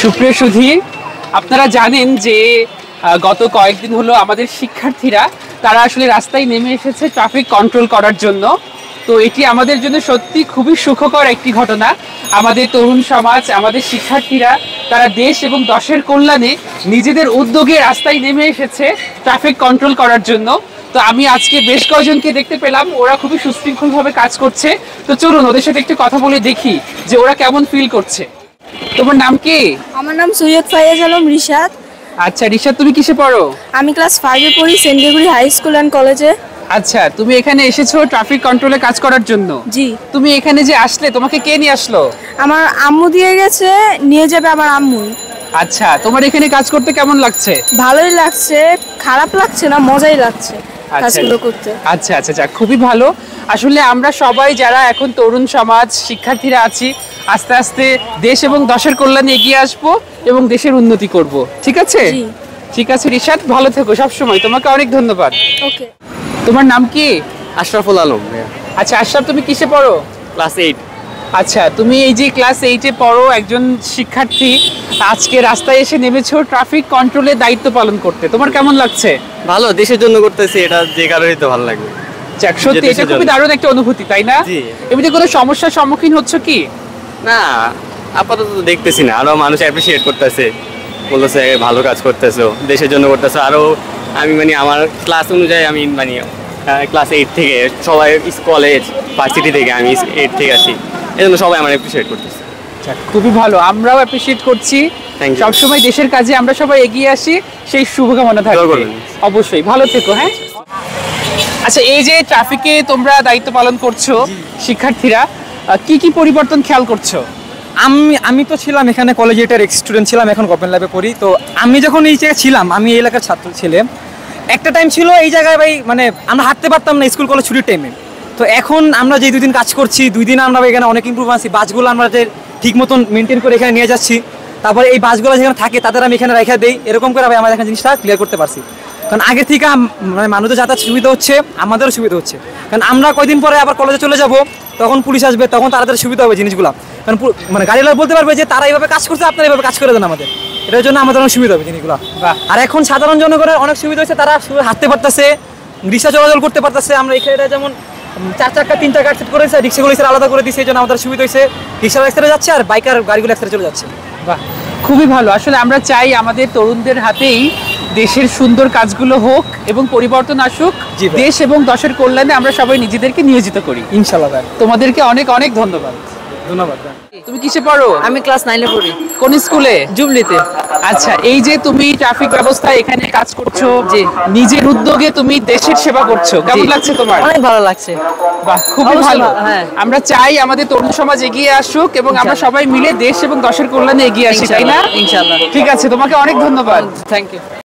সুপ্রিয় সুধী, আপনারা জানেন যে গত কয়েকদিন হলো আমাদের শিক্ষার্থীরা তারা আসলে রাস্তায় নেমে এসেছে ট্রাফিক কন্ট্রোল করার জন্য। তো এটি আমাদের জন্য সত্যি খুবই সুখকর একটি ঘটনা। আমাদের তরুণ সমাজ, আমাদের শিক্ষার্থীরা তারা দেশ এবং দেশের কল্যাণে নিজেদের উদ্যোগে রাস্তায় নেমে এসেছে ট্রাফিক কন্ট্রোল করার জন্য। তো আমি আজকে বেশ কয়েকজনকে দেখতে পেলাম, ওরা খুবই সুশৃঙ্খলভাবে কাজ করছে। তো চলুন ওদের সাথে একটু কথা বলে দেখি যে ওরা কেমন ফিল করছে। তোমার নাম কি? আমার নাম সৈয়দ ফাইয়াজ আলম রিশাদ। আচ্ছা রিশাদ, তুমি কিসে পড়ো? আমি ক্লাস 5-এ পড়ি, saint Gregory high school and কলেজে। আচ্ছা, তুমি এখানে এসেছো ট্রাফিক কন্ট্রোলে কাজ করার জন্য? জি। তুমি এখানে যে আসলে, তোমাকে কে নিয়ে আসলো? আমার আম্মু দিয়ে গেছে, নিয়ে যাবে আমার আম্মু। আচ্ছা, তোমার এখানে কাজ করতে কেমন লাগছে? ভালোই লাগছে, খারাপ লাগছে না, মজাই লাগছে কাজগুলো করতে। আচ্ছা আচ্ছা আচ্ছা, খুবই ভালো। আসলে আমরা সবাই যারা এখন তরুণ সমাজ শিক্ষার্থীরা আছি, আস্তে আস্তে দেশ এবং দেশের কল্যাণে এগিয়ে আসবো এবং দেশের উন্নতি করব। ঠিক আছে? ঠিক আছে রিশাদ, ভালো থেকো সবসময়। তোমাকে অনেক ধন্যবাদ। ওকে। তোমার নাম কি? আশরাফুল আলম। আচ্ছা আশরাফ, তুমি কিসে পড়ো? ক্লাস 8। আচ্ছা, তুমি এই যে ক্লাস 8-এ পড়ো, একজন শিক্ষার্থী, আজকে রাস্তায় এসে নেমেছো ট্রাফিক কন্ট্রোলের দায়িত্ব পালন করতে। তোমার কেমন লাগছে? ভালো, দেশের জন্য করতেছি, এটা যে কারণেই তো ভালো লাগবে। যাক, সত্যি এটা খুবই দারুণ একটা অনুভূতি, তাই না? জি। এমনিতে কোনো সমস্যার সম্মুখীন হচ্ছ কি? না, আপাতত তো দেখতেছি না। আরো মানুষ অ্যাপ্রিসিয়েট করতেছে, বলতেছে ভালো কাজ করতেছো, দেশের জন্য করতেছো। আরো আমি আমার ক্লাস অনুযায়ী আমি ক্লাস 8 থেকে সবাই কলেজ ভার্সিটি থেকে, আমি 8 থেকে আসি, এই জন্য সবাই আমার অ্যাপ্রিসিয়েট করতেছে। খুবই ভালো, আমরাও অ্যাপ্রিসিয়েট করছি। সবসময় দেশের কাজে আমরা সবাই এগিয়ে আসি, সেই শুভকামনা থাকবে। অবশ্যই, ভালো থেকো। হ্যাঁ, আচ্ছা, এই যে ট্রাফিকে তোমরা দায়িত্ব পালন করছো শিক্ষার্থীরা, কি কি পরিবর্তন খেয়াল করছো? আমি তো ছিলাম এখানে কলেজে, এটার স্টুডেন্ট ছিলাম, এখন গভর্নমেন্ট ল্যাবে পড়ি। তো আমি যখন এই জায়গায় ছিলাম, আমি এই এলাকার ছাত্র ছিলাম। একটা টাইম ছিল এই জায়গায় ভাই আমরা হাঁটতে পারতাম না স্কুল কলেজ ছুটির টাইমে। তো এখন আমরা যে 2 দিন কাজ করছি, 2 দিন আমরা এখানে অনেক ইমপ্রুভ আছি। বাসগুলো আমরা ঠিক মতন মেনটেন করে এখানে নিয়ে যাচ্ছি। তারপরে এই বাসগুলো যেখানে থাকে তাদের আমি এখানে রেখে দিই, এরকম করে ভাই আমরা এখানে জিনিসটা ক্লিয়ার করতে পারছি। কারণ আগে থেকে মানুষদের যাতায়াত সুবিধা হচ্ছে, আমাদেরও সুবিধা হচ্ছে। কারণ আমরা কয়দিন পরে আবার কলেজে চলে যাব, তখন পুলিশ আসবে, তখন তাদের সুবিধা হবে জিনিসগুলো। কারণ গাড়িওয়ালা বলতে পারবে যে তারা এইভাবে কাজ করছে, আপনারা এইভাবে কাজ করে দেন আমাদের, এটার জন্য আমাদের অনেক সুবিধা হবে জিনিসগুলো। আর এখন সাধারণ জনগণের অনেক সুবিধা হচ্ছে, তারা হাঁটতে পারতেছে, রিক্সা চলাচল করতে পারতেছে। আমরা এখানে যেমন 4 চাকা 3 চাকা সেট করেছে, রিক্সাগুলো আলাদা করে দিয়েছে, এই জন্য আমাদের সুবিধা হয়েছে। রিক্সা একসাথে যাচ্ছে আর বাইকার গাড়িগুলো একসাথে চলে যাচ্ছে। বাহ, খুবই ভালো। আসলে আমরা চাই আমাদের তরুণদের হাতেই দেশের সুন্দর কাজগুলো হোক এবং পরিবর্তন আসুক। দেশ এবং দেশের কল্যাণে আমরা সবাই নিজেদেরকে নিয়োজিত করি, ইনশাআল্লাহ। তোমাদেরকে অনেক অনেক ধন্যবাদ। ধন্যবাদ। তুমি কিসে পড়ো? আমি ক্লাস 9-এ পড়ি। কোন স্কুলে? জুবলিতে। আচ্ছা, এই যে তুমি ট্রাফিক ব্যবস্থায় এখানে কাজ করছো, যে নিজের উদ্যোগে তুমি দেশের সেবা করছো, কেমন লাগছে তোমার? অনেক ভালো লাগছে। বাহ, খুবই ভালো। হ্যাঁ, আমরা চাই আমাদের তরুণ সমাজ এগিয়ে আসুক এবং আমরা সবাই মিলে দেশ এবং দেশের কল্যাণে এগিয়ে আসি, তাই না? ইনশাআল্লাহ। ঠিক আছে, তোমাকে অনেক ধন্যবাদ। Thank you.